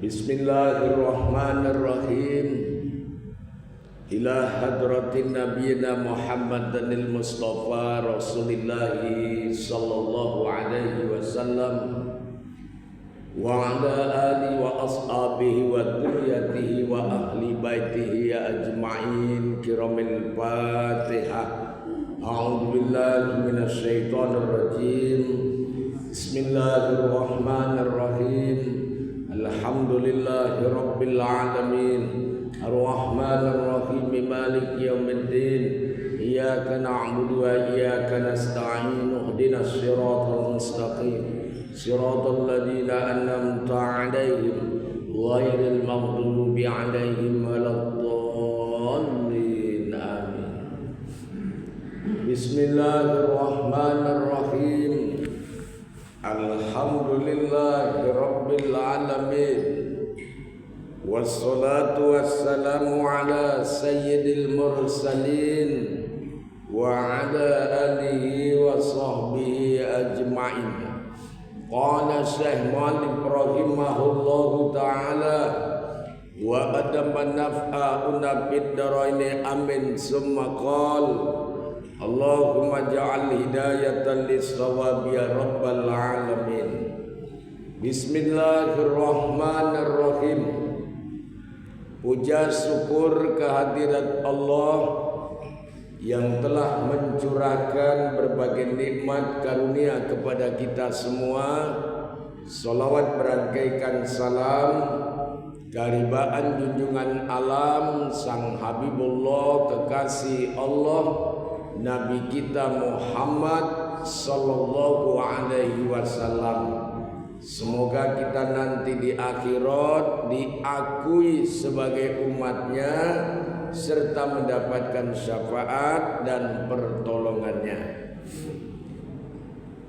Bismillahirrahmanirrahim. Ila hadratin nabiyina Muhammadanil Mustafa Rasulillahi sallallahu alaihi wasallam wa ala alihi wa ashabihi wa dzurriyyatihi wa ahli baitihi ajma'in. Kiramil Fatihah. A'udzu billahi minasy syaithanir rajim. Bismillahirrahmanirrahim. Alhamdulillahi rabbil alamin. Ar-Rahmanir Rahim. Maliki yaumiddin. Iyyaka na'budu wa iyyaka nasta'in. Ihdinas siratal mustaqim. Siratal ladzina an'amta 'alaihim ghairil maghdubi 'alaihim waladdallin. Amin. Bismillahirrahmanirrahim. Alhamdulillahi rabbil alamin. Wassalatu wassalamu ala sayyidil mursalin wa ala alihi wa sahbihi ajma'in. Qala Syekh Malik rahimahullahu ta'ala wa adama naf'a fid daraini amin. Summa qala Allahumma ja'al hidayatan lis-shawabi ya rabbal alamin. Bismillahirrahmanirrahim. Puja syukur kehadirat Allah yang telah mencurahkan berbagai nikmat karunia kepada kita semua. Salawat berangkaikan salam keharibaan junjungan alam Sang Habibullah kekasih Allah Nabi kita Muhammad sallallahu alaihi wasallam. Semoga kita nanti di akhirat diakui sebagai umatnya serta mendapatkan syafaat dan pertolongannya.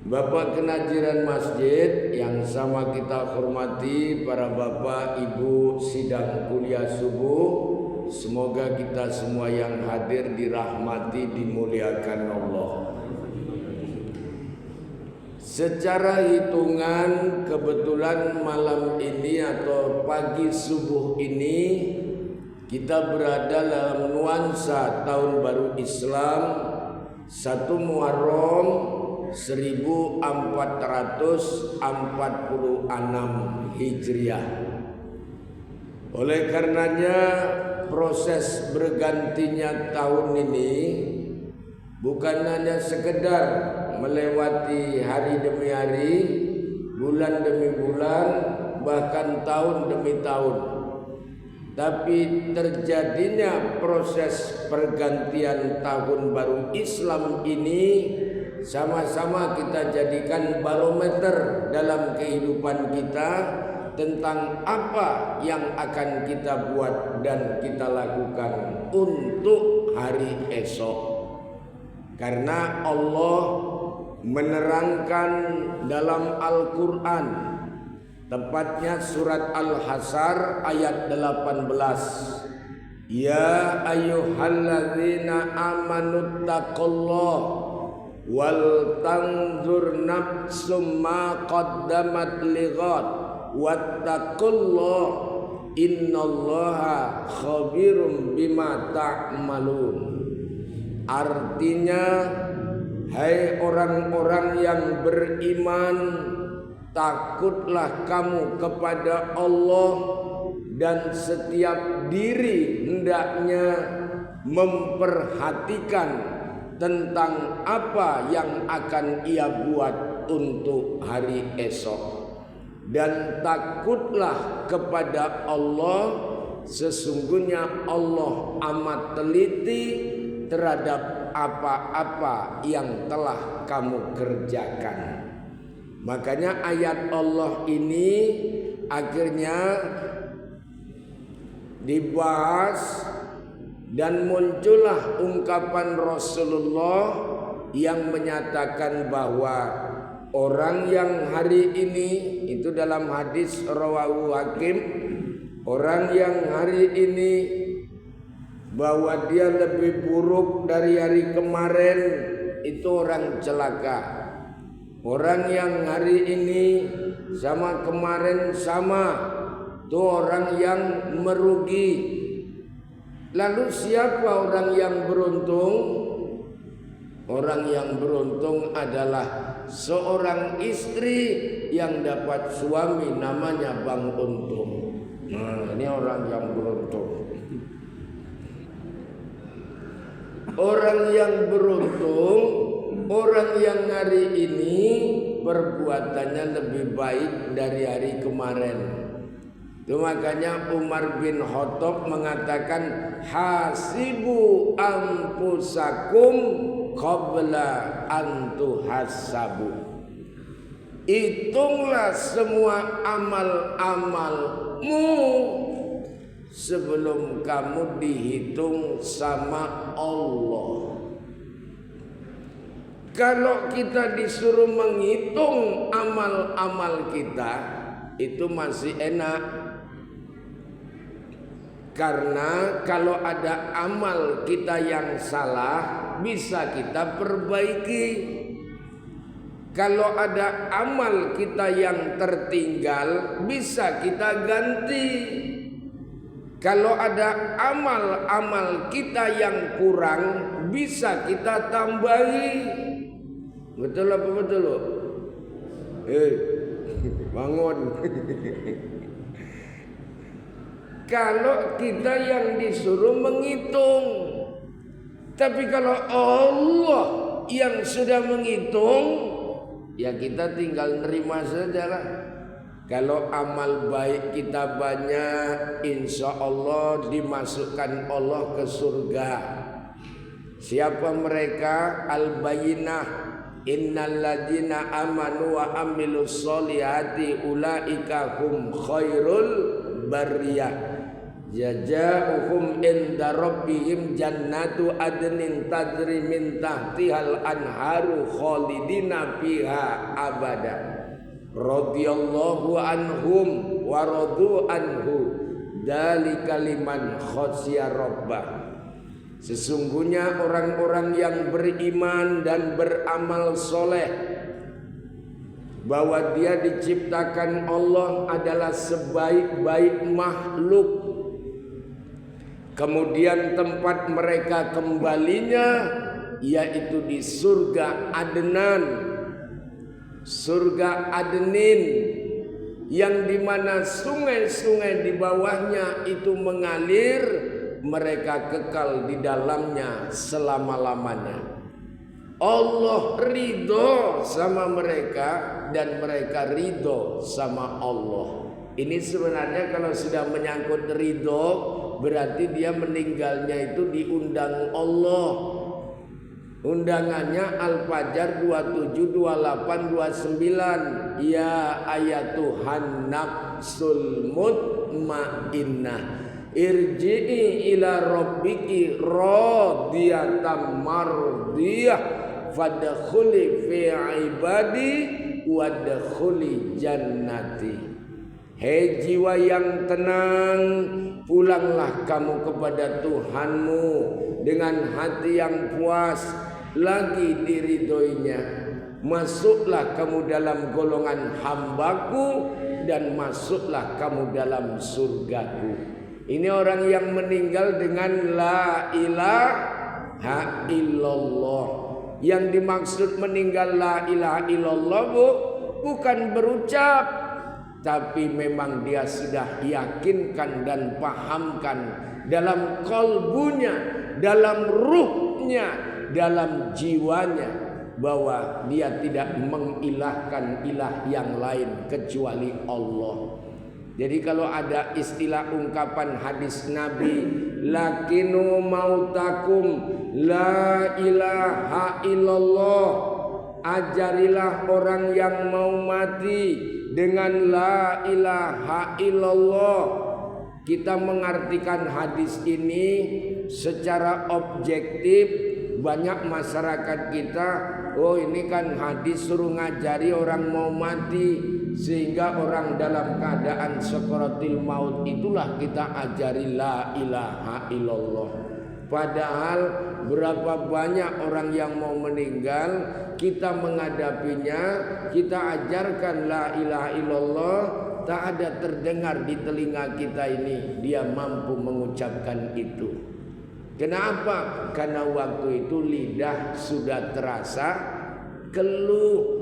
Bapak kenajiran masjid yang sama kita hormati, para bapak ibu sidang kuliah subuh, semoga kita semua yang hadir dirahmati, dimuliakan Allah. Secara hitungan kebetulan malam ini atau pagi subuh ini kita berada dalam nuansa tahun baru Islam 1 Muharram 1446 Hijriah. Oleh karenanya proses bergantinya tahun ini bukan hanya sekedar melewati hari demi hari, bulan demi bulan, bahkan tahun demi tahun, tapi terjadinya proses pergantian tahun baru Islam ini sama-sama kita jadikan barometer dalam kehidupan kita tentang apa yang akan kita buat dan kita lakukan untuk hari esok. Karena Allah menerangkan dalam Al-Quran, tepatnya surat Al-Hasr ayat 18, Ya ayyuhalladzina amanu taqullah wal tanzur nafsum ma qaddamat lighad wattaqullah innallaha khabirum bima ta'malun. Artinya, hai orang-orang yang beriman, takutlah kamu kepada Allah dan setiap diri hendaknya memperhatikan tentang apa yang akan ia buat untuk hari esok. Dan takutlah kepada Allah, sesungguhnya Allah amat teliti terhadap apa-apa yang telah kamu kerjakan. Makanya ayat Allah ini akhirnya dibahas dan muncullah ungkapan Rasulullah yang menyatakan bahwa orang yang hari ini, itu dalam hadis rawahu Hakim, orang yang hari ini bahwa dia lebih buruk dari hari kemarin, itu orang celaka. Orang yang hari ini sama kemarin sama, Itu orang yang merugi. Lalu siapa orang yang beruntung? Orang yang beruntung adalah seorang istri yang dapat suami namanya Bang Untung. Nah, ini orang yang beruntung. Orang yang beruntung, orang yang hari ini perbuatannya lebih baik dari hari kemarin. Itu makanya Umar bin Khattab mengatakan hasibu anfusakum qabla an tuhassabu. Hitunglah semua amal-amalmu sebelum kamu dihitung sama Allah. Kalau kita disuruh menghitung amal-amal kita, itu masih enak. Karena kalau ada amal kita yang salah, bisa kita perbaiki. Kalau ada amal kita yang tertinggal, bisa kita ganti. Kalau ada amal-amal kita yang kurang, bisa kita tambahi. Betul apa betul? Bangun. Kalau kita yang disuruh menghitung, tapi kalau Allah yang sudah menghitung, ya kita tinggal nerima sajalah. Kalau amal baik kita banyak, insya Allah dimasukkan Allah ke surga. Siapa mereka? Al-Bayyinah, innal ladzina amanu wa amilus solihati ulaika hum khairul bariyah. Jazaohum inda rabbihim jannatu adnin tajri min tahtihal anharu khalidina fiha abada. Radhiyallahu anhum wa radu anhu dzalika liman khasya rabbah. Sesungguhnya orang-orang yang beriman dan beramal soleh, bahwa dia diciptakan Allah adalah sebaik-baik makhluk. Kemudian tempat mereka kembalinya yaitu di surga Adnan, surga Adnin, yang dimana sungai-sungai di bawahnya itu mengalir, mereka kekal di dalamnya selama-lamanya. Allah ridho sama mereka dan mereka ridho sama Allah. Ini sebenarnya kalau sudah menyangkut ridho, berarti dia meninggalnya itu diundang Allah. Undangannya Al-Fajr 27, 28, 29. Ya ayatuhan nafsul mutmainnah, irji'i ila rabbiki radiyatan mardiyah fadkhuli fi ibadi wadkhuli jannati. Hei jiwa yang tenang, pulanglah kamu kepada Tuhanmu dengan hati yang puas, lagi diridhoinya. Masuklah kamu dalam golongan hambaku dan masuklah kamu dalam surgaku. Ini orang yang meninggal dengan la ilaha illallah. Yang dimaksud meninggal la ilaha illallah bukan berucap, tapi memang dia sudah yakinkan dan pahamkan dalam kalbunya, dalam ruhnya, dalam jiwanya, bahwa dia tidak mengilahkan ilah yang lain kecuali Allah. Jadi kalau ada istilah ungkapan hadis Nabi, lakinu mautakum la ilaha illallah, ajarilah orang yang mau mati dengan la ilaha illallah. Kita mengartikan hadis ini secara objektif. Banyak masyarakat kita, oh ini kan hadis suruh ngajari orang mau mati, sehingga orang dalam keadaan sakaratil maut itulah kita ajari la ilaha illallah. Padahal berapa banyak orang yang mau meninggal, kita menghadapinya, kita ajarkan la ilaha illallah, tak ada terdengar di telinga kita ini dia mampu mengucapkan itu. Kenapa? Karena waktu itu lidah sudah terasa keluh.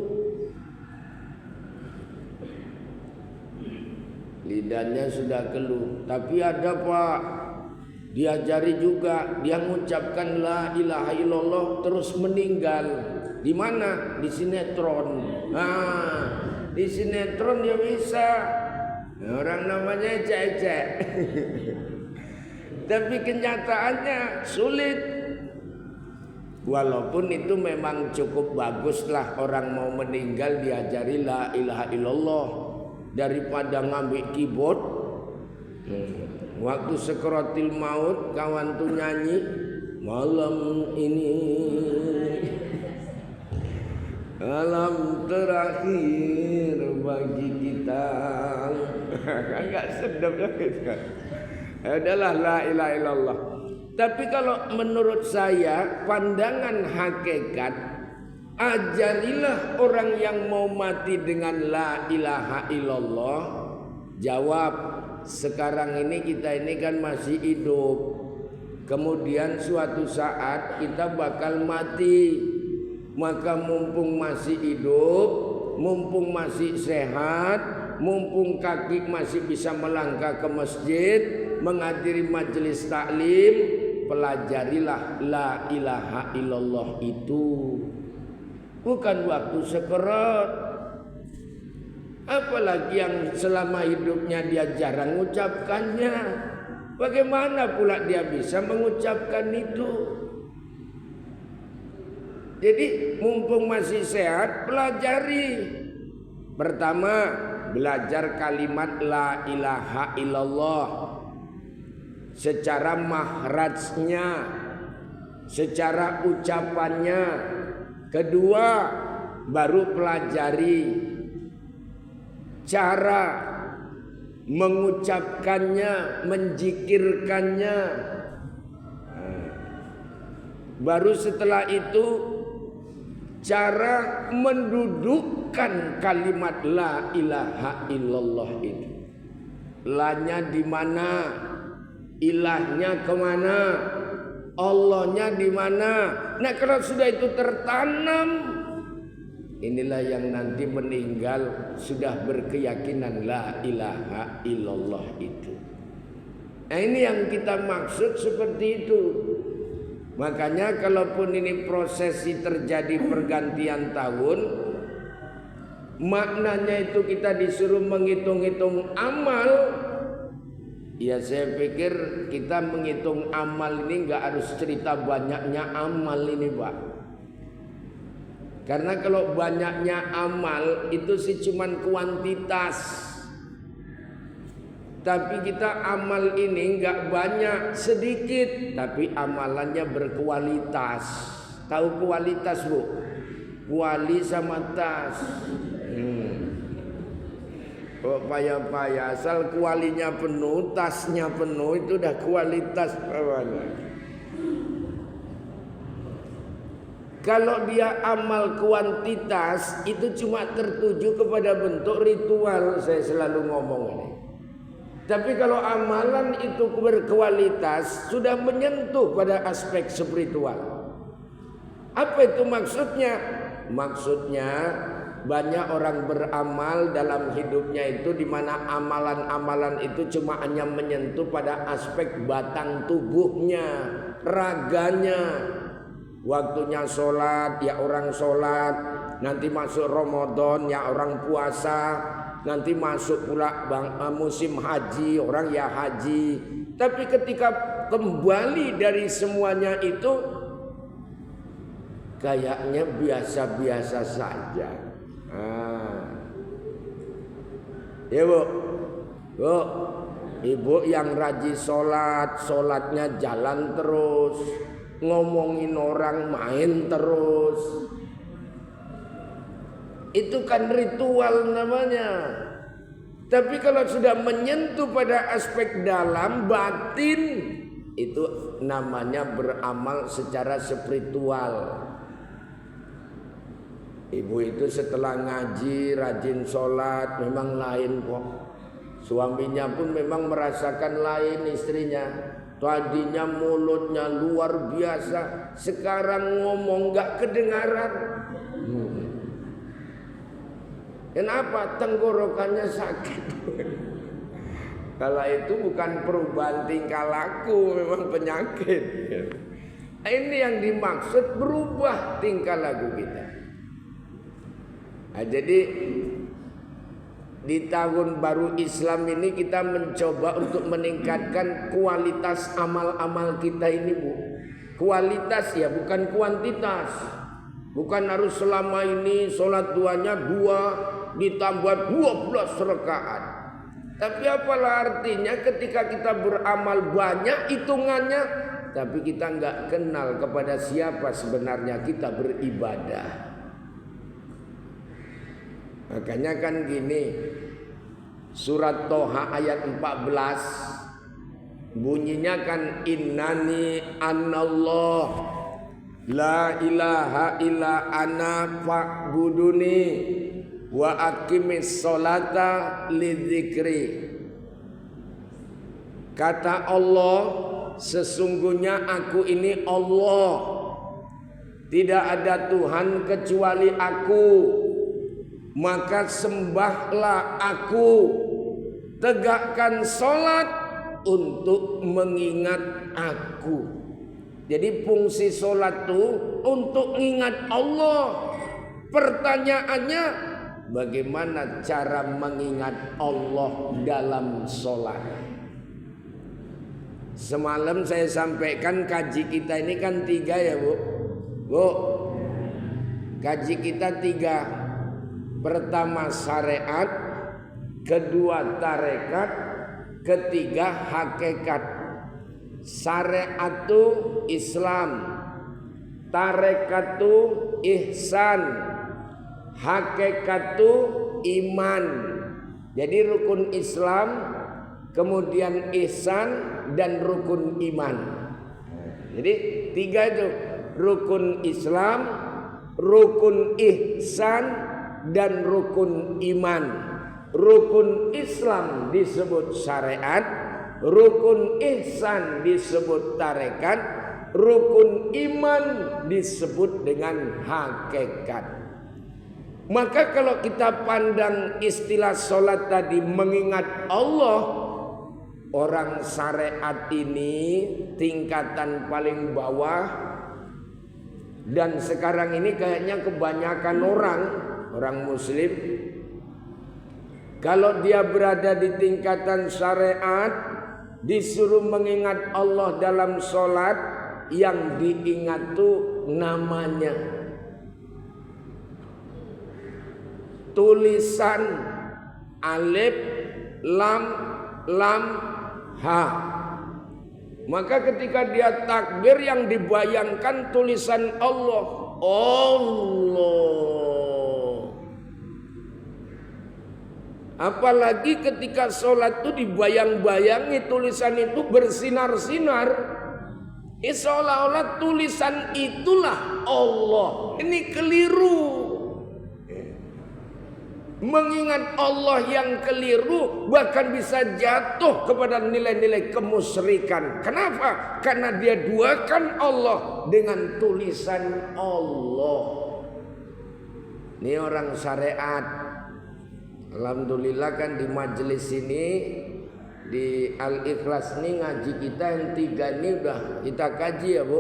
Lidahnya sudah keluh. Tapi ada Pak, diajari juga, dia mengucapkan la ilaha illallah terus meninggal. Di mana? Di sinetron. Nah, di sinetron dia bisa. Orang namanya cecek. Tapi kenyataannya sulit. Walaupun itu memang cukup baguslah orang mau meninggal diajari la ilaha illallah daripada ngambil keyboard. Waktu sekaratil maut kawan tuh nyanyi malam ini malam terakhir bagi kita. Kan gak sedap ya kan. Adalah la ilaha illallah. Tapi kalau menurut saya pandangan hakikat, ajarilah orang yang mau mati dengan la ilaha illallah. Jawab, sekarang ini kita ini kan masih hidup. Kemudian suatu saat kita bakal mati. Maka mumpung masih hidup, mumpung masih sehat, mumpung kaki masih bisa melangkah ke masjid, menghadiri majelis taklim, pelajarilah la ilaha illallah itu. Bukan waktu sekarat. Apalagi yang selama hidupnya dia jarang mengucapkannya. Bagaimana pula dia bisa mengucapkan itu? Jadi mumpung masih sehat, pelajari. Pertama, belajar kalimat la ilaha illallah secara mahrajnya, secara ucapannya. Kedua, baru pelajari cara mengucapkannya, menjikirkannya. Baru setelah itu cara mendudukkan kalimat la ilaha illallah itu. La-nya di mana? Ilahnya kemana? Allahnya di mana? Nah, kalau sudah itu tertanam, inilah yang nanti meninggal sudah berkeyakinan la ilaha illallah itu. Nah, ini yang kita maksud seperti itu. Makanya kalaupun ini prosesi terjadi pergantian tahun, maknanya itu kita disuruh menghitung-hitung amal. Ya saya pikir kita menghitung amal ini nggak harus cerita banyaknya amal ini Pak. Karena kalau banyaknya amal itu sih cuman kuantitas. Tapi kita amal ini enggak banyak, sedikit, tapi amalannya berkualitas. Tahu kualitas Bu? Kuali sama tas. Kok payah-payah, asal kualinya penuh, tasnya penuh, itu udah kualitas bawahnya. Kalau dia amal kuantitas, itu cuma tertuju kepada bentuk ritual, saya selalu ngomong ini. Tapi kalau amalan itu berkualitas, sudah menyentuh pada aspek spiritual. Apa itu maksudnya? Maksudnya banyak orang beramal dalam hidupnya itu di mana amalan-amalan itu cuma hanya menyentuh pada aspek batang tubuhnya, raganya. Waktunya sholat, ya orang sholat. Nanti masuk Ramadan, ya orang puasa. Nanti masuk pula musim haji, orang ya haji. Tapi ketika kembali dari semuanya itu, kayaknya biasa-biasa saja. Ya Bu, ibu yang rajin sholat, sholatnya jalan terus, ngomongin orang main terus. Itu kan ritual namanya. Tapi kalau sudah menyentuh pada aspek dalam batin, itu namanya beramal secara spiritual. Ibu itu setelah ngaji rajin sholat, memang lain kok. Suaminya pun memang merasakan lain istrinya. Tadinya mulutnya luar biasa, sekarang ngomong gak kedengaran. Kenapa? Tenggorokannya sakit. Kalau itu bukan perubahan tingkah laku, memang penyakit. Ini yang dimaksud berubah tingkah laku kita. Nah, jadi di tahun baru Islam ini kita mencoba untuk meningkatkan kualitas amal-amal kita ini, Bu. Kualitas ya, bukan kuantitas. Bukan harus selama ini sholat duanya 2 ditambah 12 rakaat. Tapi apalah artinya ketika kita beramal banyak hitungannya, tapi kita nggak kenal kepada siapa sebenarnya kita beribadah. Makanya kan gini, surat Toha ayat 14 bunyinya kan innani anallah la ilaha illa ana fa'buduni wa aqimis sholata lidzikri. Kata Allah, sesungguhnya aku ini Allah, tidak ada Tuhan kecuali aku, maka sembahlah aku, tegakkan sholat untuk mengingat aku. Jadi fungsi sholat itu untuk ingat Allah. Pertanyaannya, bagaimana cara mengingat Allah dalam sholat? Semalam saya sampaikan kaji kita ini kan 3 ya, Bu. Bu, kaji kita 3. Pertama syariat, kedua tarekat, ketiga hakikat. Syariat itu Islam, tarekat itu ihsan, hakikat itu iman. Jadi rukun Islam, kemudian ihsan dan rukun iman. Jadi 3 itu, rukun Islam, rukun ihsan dan rukun iman. Rukun Islam disebut syariat, rukun ihsan disebut tarekat, rukun iman disebut dengan hakikat. Maka kalau kita pandang istilah sholat tadi mengingat Allah, orang syariat ini tingkatan paling bawah. Dan sekarang ini kayaknya kebanyakan orang muslim, kalau dia berada di tingkatan syariat, disuruh mengingat Allah dalam sholat, yang diingat tuh namanya, tulisan alif lam ha. Maka ketika dia takbir yang dibayangkan tulisan Allah. Apalagi ketika sholat itu dibayang-bayangi tulisan itu bersinar-sinar. Seolah-olah tulisan itulah Allah. Ini keliru. Mengingat Allah yang keliru bahkan bisa jatuh kepada nilai-nilai kemusyrikan. Kenapa? Karena dia duakan Allah dengan tulisan Allah. Ini orang syariat. Alhamdulillah kan di majelis ini, di Al-Ikhlas ini ngaji kita yang 3 ini udah kita kaji ya, Bu.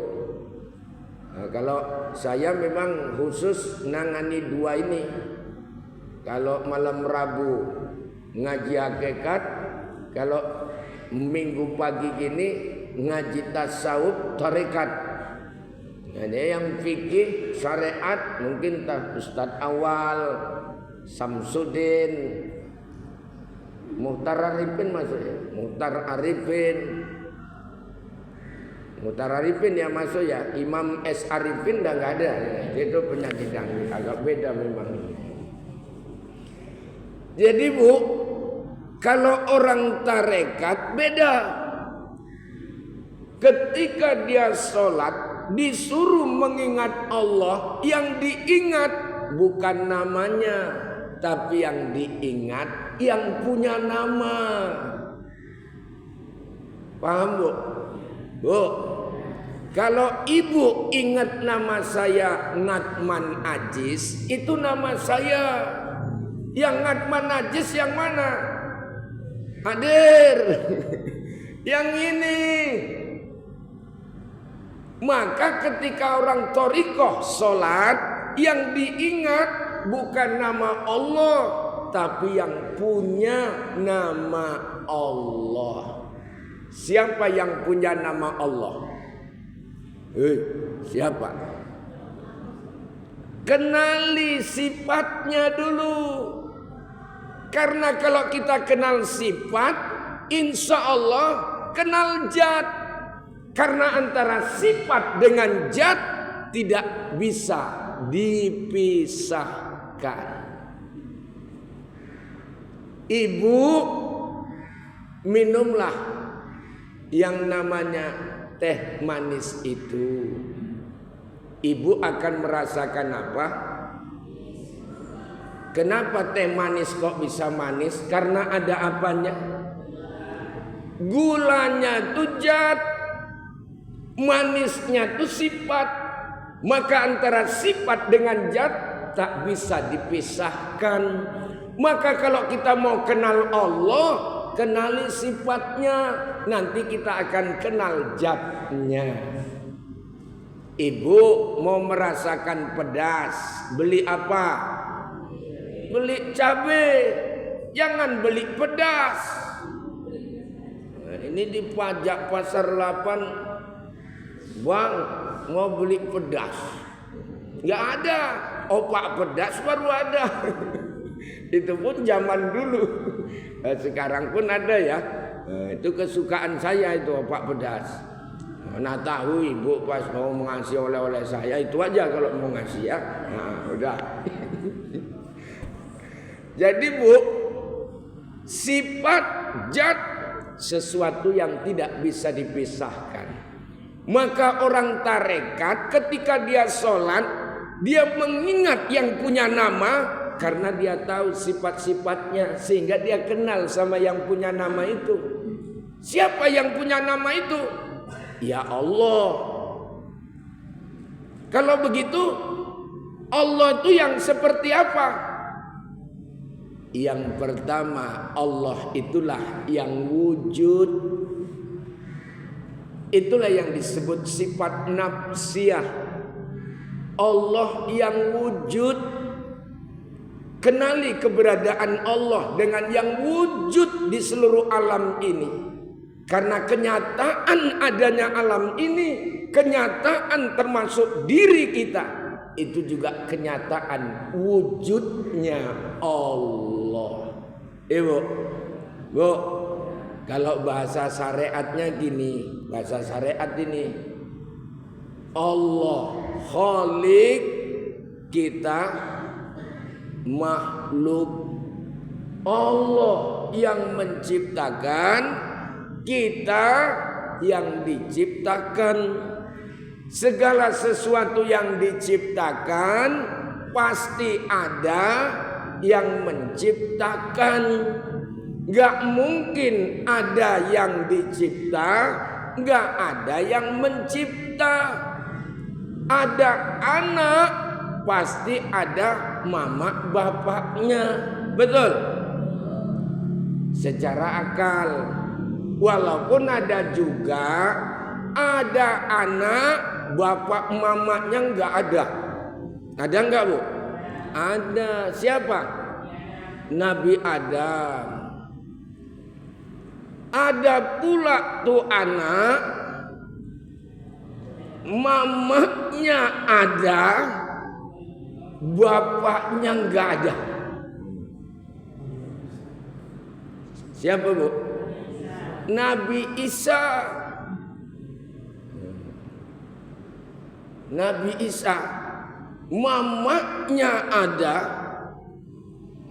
Nah, kalau saya memang khusus nangani 2 ini. Kalau malam Rabu ngaji hakikat, kalau minggu pagi gini ngaji tasawuf tarekat. Ada yang fikih syariat mungkin Ustadz Awal, Samsudin, Muhtar Arifin masuk ya, Muhtar Arifin ya masuk ya. Imam S Arifin dah nggak ada, itu penyakit yang agak beda memang. Jadi Bu, kalau orang tarekat beda. Ketika dia sholat disuruh mengingat Allah, yang diingat bukan namanya, tapi yang diingat yang punya nama. Paham Bu? Bu, kalau ibu ingat nama saya Ngatman Ajis, itu nama saya. Yang Ngatman Ajis yang mana? Hadir. Yang ini. Maka ketika orang thariqah sholat, yang diingat bukan nama Allah, tapi yang punya nama Allah. Siapa yang punya nama Allah? Siapa? Kenali sifatnya dulu. Karena kalau kita kenal sifat, insya Allah kenal zat. Karena antara sifat dengan zat tidak bisa dipisahkan. Ibu, minumlah yang namanya teh manis itu. Ibu akan merasakan apa? Kenapa teh manis kok bisa manis? Karena ada apanya? Gulanya tuh zat, manisnya tuh sifat. Maka antara sifat dengan zat tak bisa dipisahkan. Maka kalau kita mau kenal Allah, kenali sifatnya, nanti kita akan kenal zatnya. Ibu mau merasakan pedas, beli apa? Beli cabai, jangan beli pedas. Nah, ini di pajak pasar 8, Bang, mau beli pedas. Nggak ada, opak pedas baru ada. Itu pun zaman dulu. Sekarang pun ada ya. Itu kesukaan saya itu opak pedas. Mana tahu ibu pas mau ngasih oleh-oleh saya itu aja kalau mau ngasih ya. Nah, udah. Jadi Bu, sifat zat sesuatu yang tidak bisa dipisahkan. Maka orang tarekat ketika dia sholat, dia mengingat yang punya nama karena dia tahu sifat-sifatnya, sehingga dia kenal sama yang punya nama itu. Siapa yang punya nama itu? Ya Allah. Kalau begitu, Allah itu yang seperti apa? Yang pertama, Allah itulah yang wujud. Itulah yang disebut sifat nafsiyah. Allah yang wujud. Kenali keberadaan Allah dengan yang wujud di seluruh alam ini. Karena kenyataan adanya alam ini, kenyataan termasuk diri kita, itu juga kenyataan wujudnya Allah. Ibu, Bu, kalau bahasa syariatnya gini, bahasa syariat ini, Allah Khalik, kita makhluk. Allah yang menciptakan, kita yang diciptakan. Segala sesuatu yang diciptakan pasti ada yang menciptakan. Gak mungkin ada yang dicipta, gak ada yang mencipta. Ada anak, pasti ada mama bapaknya. Betul? Secara akal. Walaupun ada juga ada anak bapak mamanya nggak ada. Ada nggak Bu? Ada. Siapa? Nabi Adam. Ada pula tuh anak, mamanya ada, bapaknya nggak ada. Siapa Bu? Nabi Isa. Nabi Isa, mamanya ada.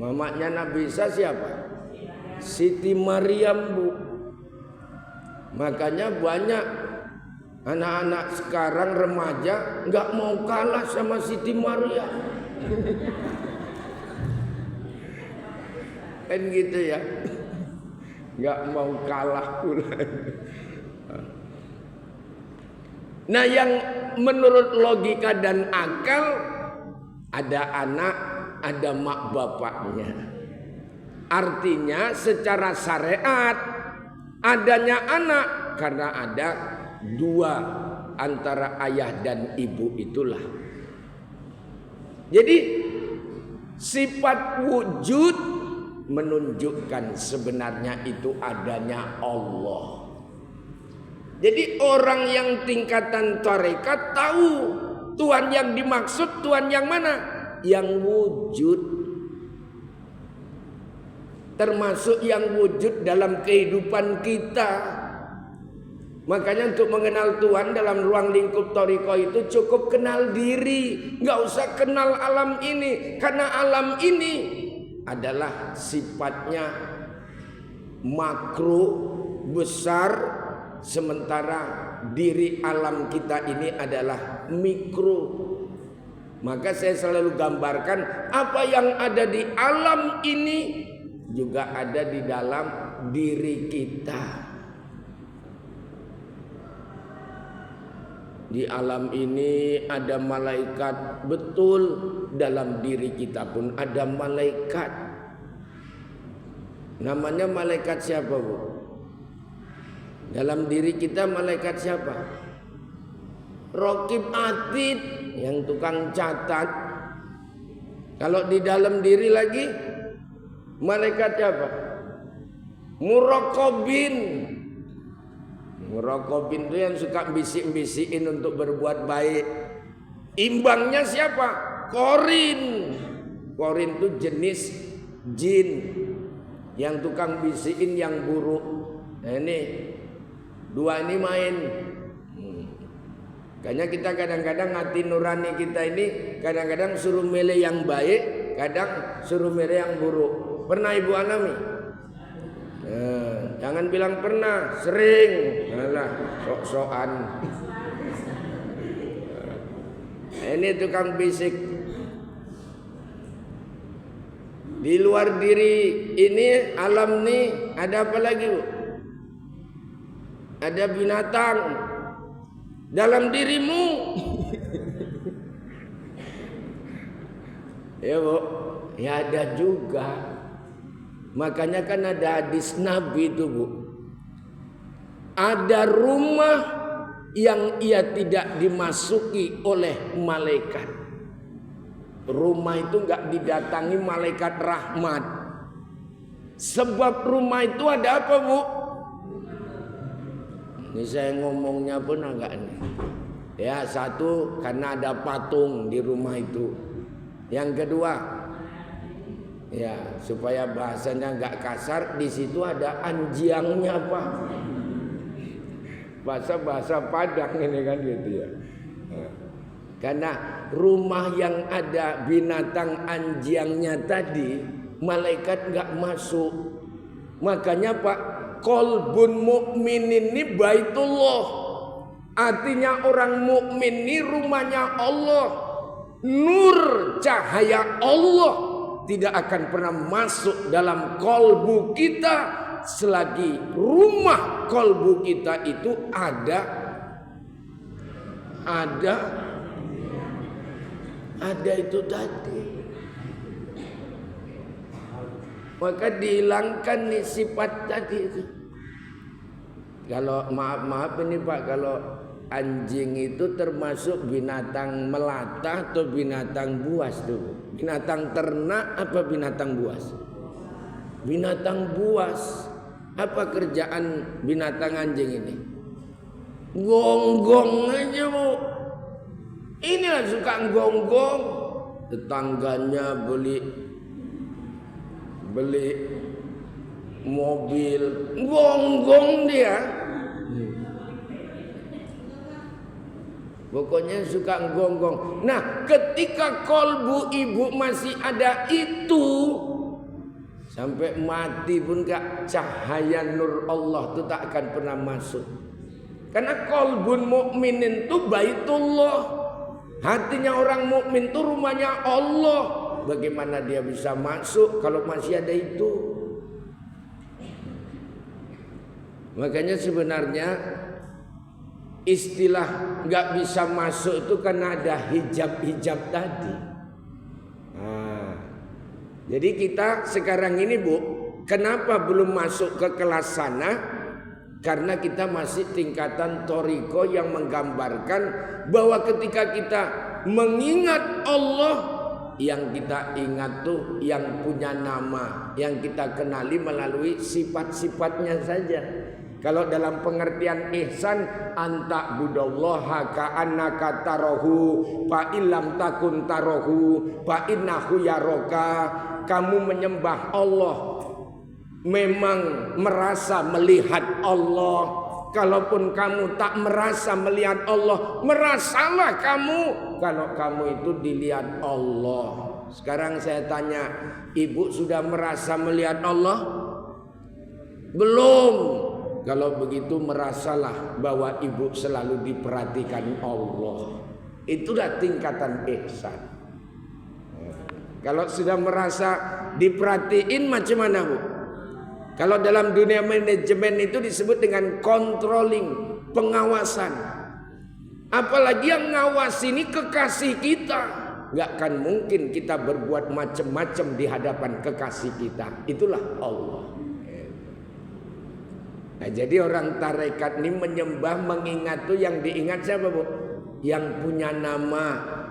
Mamanya Nabi Isa siapa? Siti Maryam Bu. Makanya banyak anak-anak sekarang remaja nggak mau kalah sama Siti Maryam. Kan gitu ya. Nggak mau kalah pula. Nah, yang menurut logika dan akal, ada anak, ada mak bapaknya. Artinya secara syariat adanya anak karena ada dua antara ayah dan ibu itulah. Jadi sifat wujud menunjukkan sebenarnya itu adanya Allah. Jadi orang yang tingkatan tarekat tahu Tuhan yang dimaksud Tuhan yang mana? Yang wujud. Termasuk yang wujud dalam kehidupan kita. Makanya untuk mengenal Tuhan dalam ruang lingkup tarekat itu cukup kenal diri. Nggak usah kenal alam ini. Karena alam ini adalah sifatnya makro, besar. Sementara diri alam kita ini adalah mikro. Maka saya selalu gambarkan apa yang ada di alam ini juga ada di dalam diri kita. Di alam ini ada malaikat, betul. Dalam diri kita pun ada malaikat. Namanya malaikat siapa, Bu? Dalam diri kita malaikat siapa? Raqib Atid, yang tukang catat. Kalau di dalam diri lagi malaikat siapa? Muraqabin. Muraqabin itu yang suka bisik-bisikin untuk berbuat baik. Imbangnya siapa? Qarin. Qarin itu jenis jin yang tukang bisikin yang buruk. Nah ini dua ini main. Kayaknya kita kadang-kadang hati nurani kita ini kadang-kadang suruh milih yang baik, kadang suruh milih yang buruk. Pernah Ibu alami? Jangan bilang pernah, sering. Alah, sok-sokan. Ini tukang bisik. Di luar diri ini alam nih ada apa lagi, Bu? Ada binatang. Dalam dirimu. Ya, Bu. Ya ada juga. Makanya kan ada hadis Nabi itu, Bu. Ada rumah yang ia tidak dimasuki oleh malaikat. Rumah itu enggak didatangi malaikat rahmat. Sebab rumah itu ada apa, Bu? Ini saya ngomongnya pun agak nih. Ya, satu karena ada patung di rumah itu. Yang kedua, ya supaya bahasanya nggak kasar, di situ ada anjiangnya, Pak. Bahasa Padang ini kan gitu ya. Karena rumah yang ada binatang anjiangnya tadi, malaikat nggak masuk. Makanya Pak, qalbun mukmin ini baitullah. Artinya orang mukmin ini rumahnya Allah. Nur cahaya Allah tidak akan pernah masuk dalam kalbu kita selagi rumah kalbu kita itu ada itu tadi. Maka dihilangkan nih sifat tadi itu. Kalau maaf ini Pak, kalau anjing itu termasuk binatang melata atau binatang buas tuh? Binatang ternak apa binatang buas? Binatang buas. Apa kerjaan binatang anjing ini? Gonggong aja, Bu. Inilah suka gonggong. Tetangganya beli mobil, gonggong dia. Pokoknya suka gonggong. Nah, ketika kolbu ibu masih ada itu, sampai mati pun gak cahaya nur Allah itu tak akan pernah masuk. Karena kolbun mukminin itu baitullah. Hatinya orang mukmin itu rumahnya Allah. Bagaimana dia bisa masuk kalau masih ada itu? Makanya sebenarnya istilah nggak bisa masuk itu karena ada hijab-hijab tadi. Nah, jadi kita sekarang ini Bu, kenapa belum masuk ke kelas sana? Karena kita masih tingkatan toriko yang menggambarkan bahwa ketika kita mengingat Allah, yang kita ingat tuh yang punya nama, yang kita kenali melalui sifat-sifatnya saja. Kalau dalam pengertian ihsan, anta budallaha ka'annaka tarahu fa illam takun tarahu fa innahu yaraka. Kamu menyembah Allah memang merasa melihat Allah. Kalaupun kamu tak merasa melihat Allah, merasalah kamu kalau kamu itu dilihat Allah. Sekarang saya tanya, ibu sudah merasa melihat Allah? Belum. Kalau begitu merasalah bahwa ibu selalu diperhatikan Allah. Itulah tingkatan ihsan. Kalau sudah merasa diperhatiin macam mana Bu? Kalau dalam dunia manajemen itu disebut dengan controlling, pengawasan. Apalagi yang ngawasi ini kekasih kita. Gak akan mungkin kita berbuat macam-macam di hadapan kekasih kita. Itulah Allah. Nah, jadi orang tarekat ini menyembah, mengingat tuh yang diingat siapa Bu? Yang punya nama,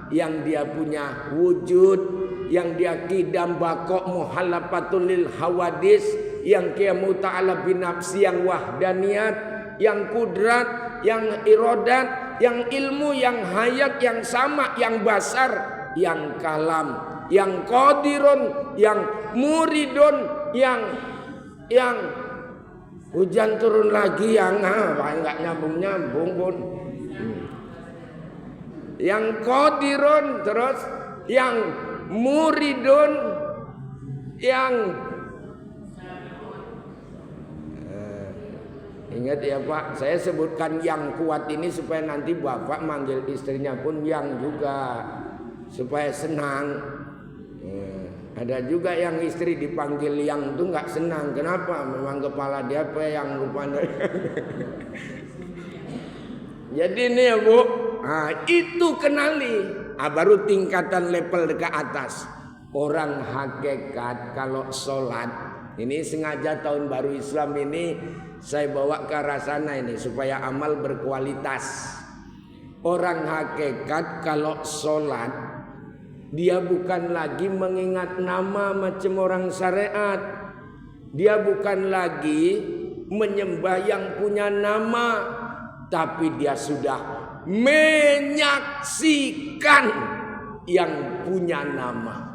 yang dia punya wujud, yang dia kidam bakok muhalafatul lil hawadis, yang qiyamu ta'ala binafsi, yang wahdaniyat, yang kudrat, yang irodat, yang ilmu, yang hayat, yang sama, yang basar, yang kalam, yang qadirun, yang muridun, yang hujan turun lagi, yang enggak nyambung-nyambung Bun. Yang qadirun, terus yang muridun, yang ingat ya Pak, saya sebutkan yang kuat ini supaya nanti Bapak manggil istrinya pun yang juga, supaya senang. Ada juga yang istri dipanggil yang itu nggak senang. Kenapa? Memang kepala dia apa yang lupa. Jadi ini ya Bu, nah, itu kenali. Baru tingkatan level ke atas. Orang hakikat kalau sholat, ini sengaja tahun baru Islam ini saya bawa ke arah sana ini supaya amal berkualitas. Orang hakikat kalau sholat, dia bukan lagi mengingat nama macam orang syariat. Dia bukan lagi menyembah yang punya nama, tapi dia sudah menyaksikan yang punya nama.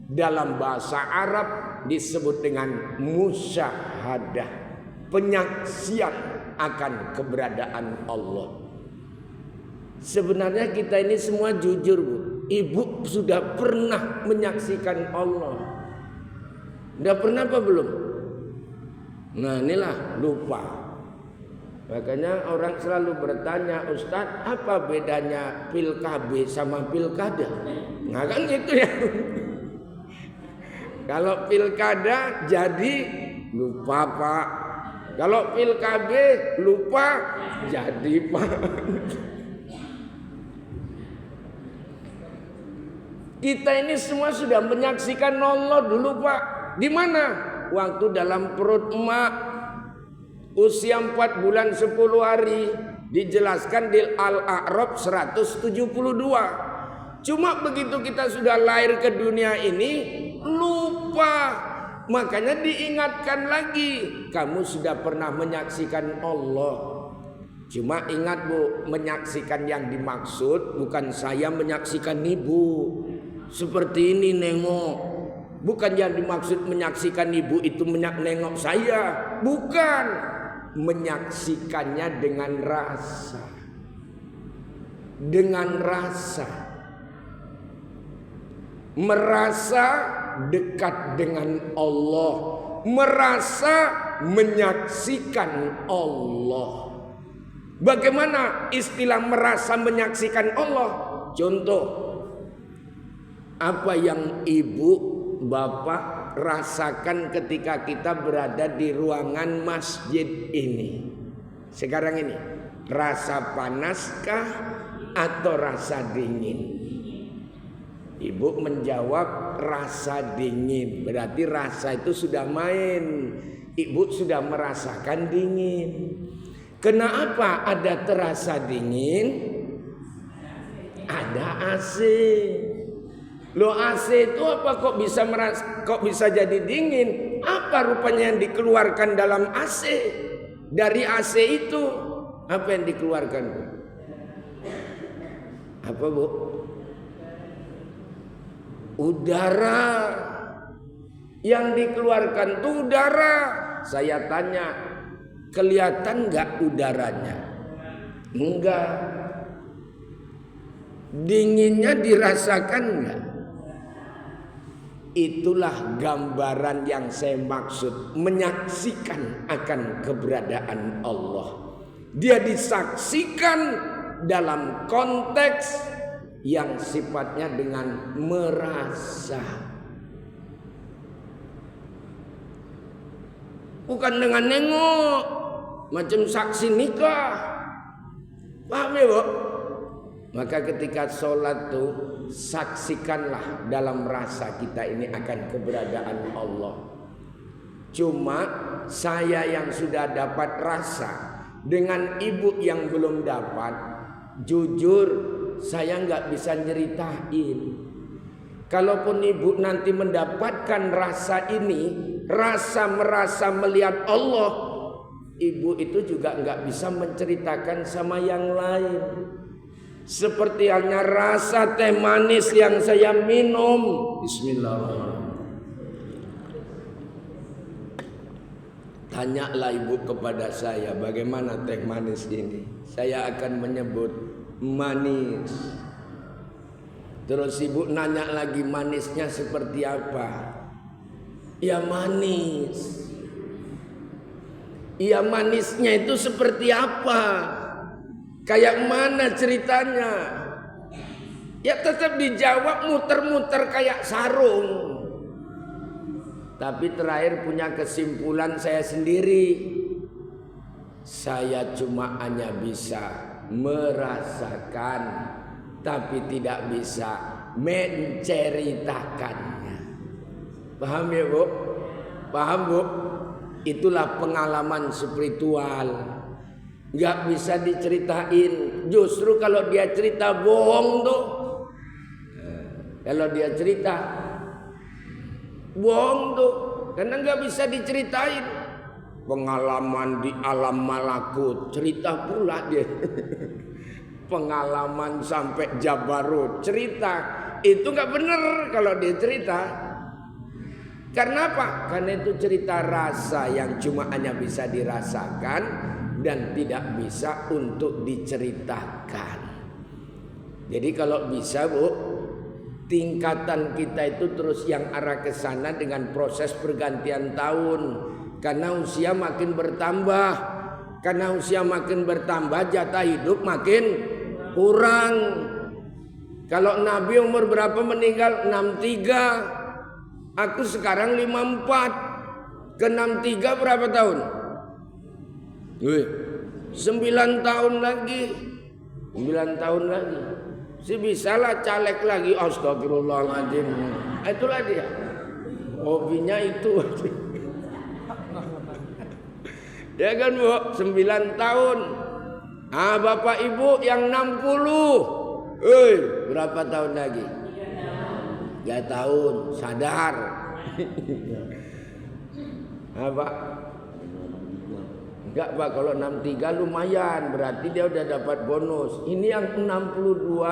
Dalam bahasa Arab disebut dengan musyahadah, penyaksian akan keberadaan Allah. Sebenarnya kita ini semua jujur Bu, ibu sudah pernah menyaksikan Allah. Sudah pernah apa belum? Nah inilah lupa. Makanya orang selalu bertanya, Ustadz apa bedanya pil KB sama pilkada? Nah kan gitu ya. Kalau pilkada jadi lupa Pak. Kalau pil KB lupa jadi Pak. Kita ini semua sudah menyaksikan Allah dulu Pak. Di mana? Waktu dalam perut emak, usia 4 bulan 10 hari, dijelaskan di Al-A'raf 172. Cuma begitu kita sudah lahir ke dunia ini, lupa. Makanya diingatkan lagi, kamu sudah pernah menyaksikan Allah. Cuma ingat Bu, menyaksikan yang dimaksud bukan saya menyaksikan ibu. Seperti ini nengok. Bukan yang dimaksud menyaksikan ibu itu nengok saya. Bukan. Menyaksikannya dengan rasa. Dengan rasa. Merasa dekat dengan Allah. Merasa menyaksikan Allah. Bagaimana istilah merasa menyaksikan Allah? Contoh, apa yang ibu, bapak rasakan ketika kita berada di ruangan masjid ini? Sekarang ini, rasa panaskah atau rasa dingin? Ibu menjawab rasa dingin. Berarti rasa itu sudah main. Ibu sudah merasakan dingin. Kenapa ada terasa dingin? Ada AC. Loh, AC itu apa kok bisa jadi dingin? Apa rupanya yang dikeluarkan dalam AC? Dari AC itu apa yang dikeluarkan, Bu? Apa, Bu? Udara. Yang dikeluarkan itu udara. Saya tanya, kelihatan nggak udaranya? Enggak. Dinginnya dirasakan nggak? Itulah gambaran yang saya maksud, menyaksikan akan keberadaan Allah. Dia disaksikan dalam konteks yang sifatnya dengan merasa, bukan dengan nengok macam saksi nikah. Paham ya, Bu? Maka ketika sholat tuh saksikanlah dalam rasa kita ini akan keberadaan Allah. Cuma saya yang sudah dapat rasa dengan ibu yang belum dapat, jujur saya nggak bisa nyeritain. Kalaupun ibu nanti mendapatkan rasa ini, rasa merasa melihat Allah, ibu itu juga nggak bisa menceritakan sama yang lain. Seperti halnya rasa teh manis yang saya minum. Bismillahirrahmanirrahim. Tanyalah ibu kepada saya, bagaimana teh manis ini? Saya akan menyebut manis. Terus ibu nanya lagi, manisnya seperti apa? Ya manis. Ya manisnya itu seperti apa? Kayak mana ceritanya? Ya tetap dijawab muter-muter kayak sarung. Tapi terakhir punya kesimpulan saya sendiri. Saya cuma hanya bisa merasakan, tapi tidak bisa menceritakannya. Paham ya, Bu? Paham, Bu? Itulah pengalaman spiritual. Gak bisa diceritain. Justru kalau dia cerita bohong tuh. Kalau dia cerita bohong tuh, karena gak bisa diceritain. Pengalaman di alam malakut, cerita pula dia. Pengalaman sampai Jabarut, cerita. Itu gak bener kalau dia cerita. Karena apa? Karena itu cerita rasa yang cuma hanya bisa dirasakan dan tidak bisa untuk diceritakan. Jadi kalau bisa, Bu, tingkatan kita itu terus yang arah ke sana dengan proses pergantian tahun. Karena usia makin bertambah. Karena usia makin bertambah, jatah hidup makin kurang. Kalau Nabi umur berapa meninggal? 63. Aku sekarang 54. Ke 63 berapa tahun? 9 tahun lagi. 9 tahun lagi. Si bisalah caleg lagi. Astagfirullahaladzim. Itulah dia. Hobinya itu. Ya kan, Bu? 9 tahun. Ah, Bapak Ibu yang 60. Berapa tahun lagi? 3 tahun. Sadar. Apa? Enggak, Pak, kalau 63 lumayan, berarti dia udah dapat bonus. Ini yang 62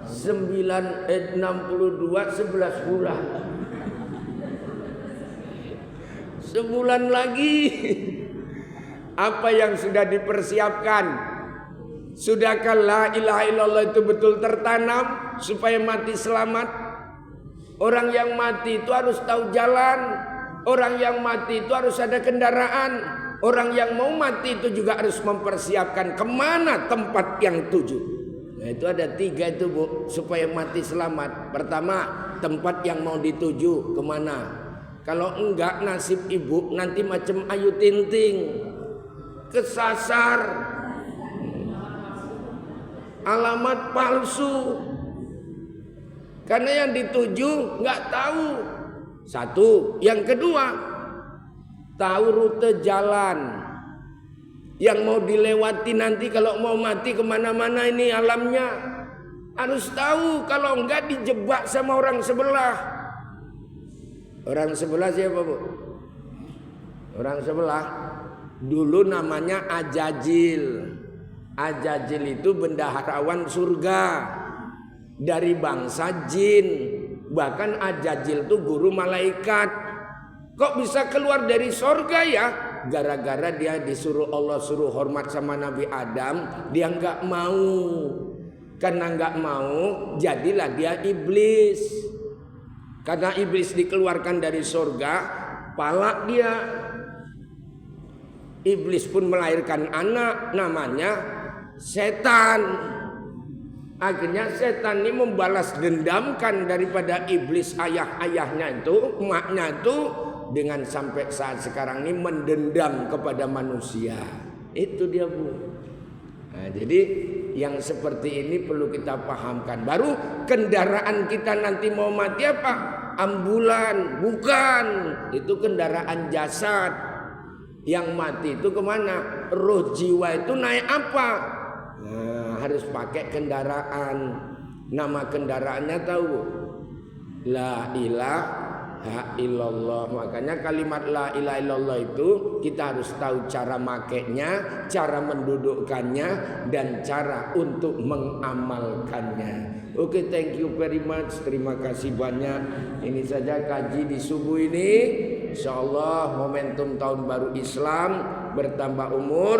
11 bulan. Sebulan lagi. Apa yang sudah dipersiapkan? Sudahkah la ilaha illallah itu betul tertanam supaya mati selamat? Orang yang mati itu harus tahu jalan. Orang yang mati itu harus ada kendaraan. Orang yang mau mati itu juga harus mempersiapkan kemana tempat yang tuju. Nah, itu ada 3 itu, Bu, supaya mati selamat. Pertama, tempat yang mau dituju kemana. Kalau enggak, nasib ibu nanti macam Ayu Ting Ting. kesasar, alamat palsu. Karena yang dituju nggak tahu. Satu, yang kedua, tahu rute jalan yang mau dilewati nanti kalau mau mati kemana-mana ini alamnya. Harus tahu, kalau enggak dijebak sama orang sebelah. Orang sebelah siapa, Bu? Orang sebelah dulu namanya Ajajil. Ajajil itu bendaharawan surga dari bangsa jin. Bahkan Ajajil itu guru malaikat. Kok bisa keluar dari surga ya? Gara-gara dia disuruh Allah suruh hormat sama Nabi Adam, dia nggak mau. Karena nggak mau, jadilah dia iblis. Karena iblis dikeluarkan dari surga, palak dia. Iblis pun melahirkan anak namanya setan. Akhirnya setan ini membalas dendamkan daripada iblis ayah-ayahnya itu, emaknya itu, dengan sampai saat sekarang ini mendendam kepada manusia. Itu dia, Bu. Nah, jadi yang seperti ini perlu kita pahamkan. Baru kendaraan kita nanti mau mati apa? Ambulan, bukan. Itu kendaraan jasad. Yang mati itu kemana? Roh jiwa itu naik apa? Nah, harus pakai kendaraan. Nama kendaraannya tahu? La ilaha illallah. Makanya kalimat la ilaha illallah itu kita harus tahu cara makainya, cara mendudukkannya, dan cara untuk mengamalkannya. Oke, thank you very much. Terima kasih banyak. Ini saja kaji di subuh ini. Insyaallah momentum tahun baru Islam, bertambah umur,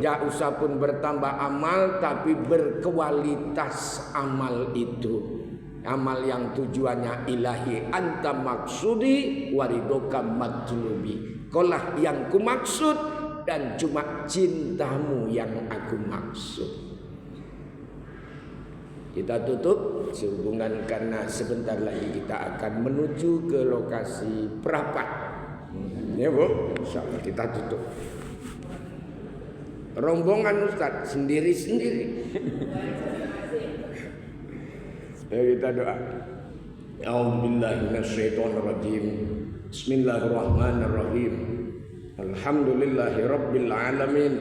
gak usah pun bertambah amal, tapi berkualitas amal itu. Amal yang tujuannya ilahi, anta maksudi waridoka matlubi. Kaulah yang ku maksud dan cuma cintamu yang aku maksud. Kita tutup sehubungan karena sebentar lagi kita akan menuju ke lokasi perapat. Ya, Bu, insyaallah kita tutup. Rombongan Ustaz sendiri-sendiri. Ya, kita doa. A'udzubillahi minasyaitonirrajim. Bismillahirrahmanirrahim. Alhamdulillahirabbil alamin.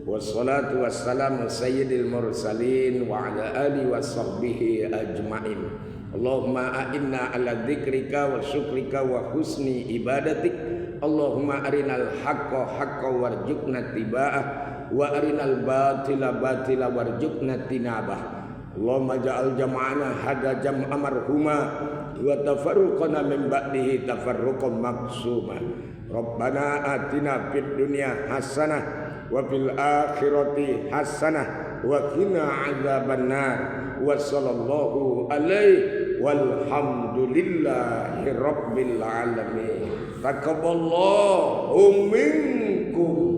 Wassalatu wassalamu sayyidil mursalin wa ala alihi washabbihi ajmain. Allahumma a'inna ala dzikrika wa syukrika wa husni ibadatik. Allahumma arinal haqqa haqqan warzuqna tiba'ah wa arinal batila batila warzuqna tinabah. Allahumma ja'al jam'ana hada jam'a marhuma wa tafarruqana min ba'dihi tafarruqan maqsuma. Rabbana atina fid dunya hasanah wa fil akhirati hasanah wa qina adzabannar. Wa sallallahu alaihi walhamdulillahi rabbil alamin. Taqabbalallahu minkum.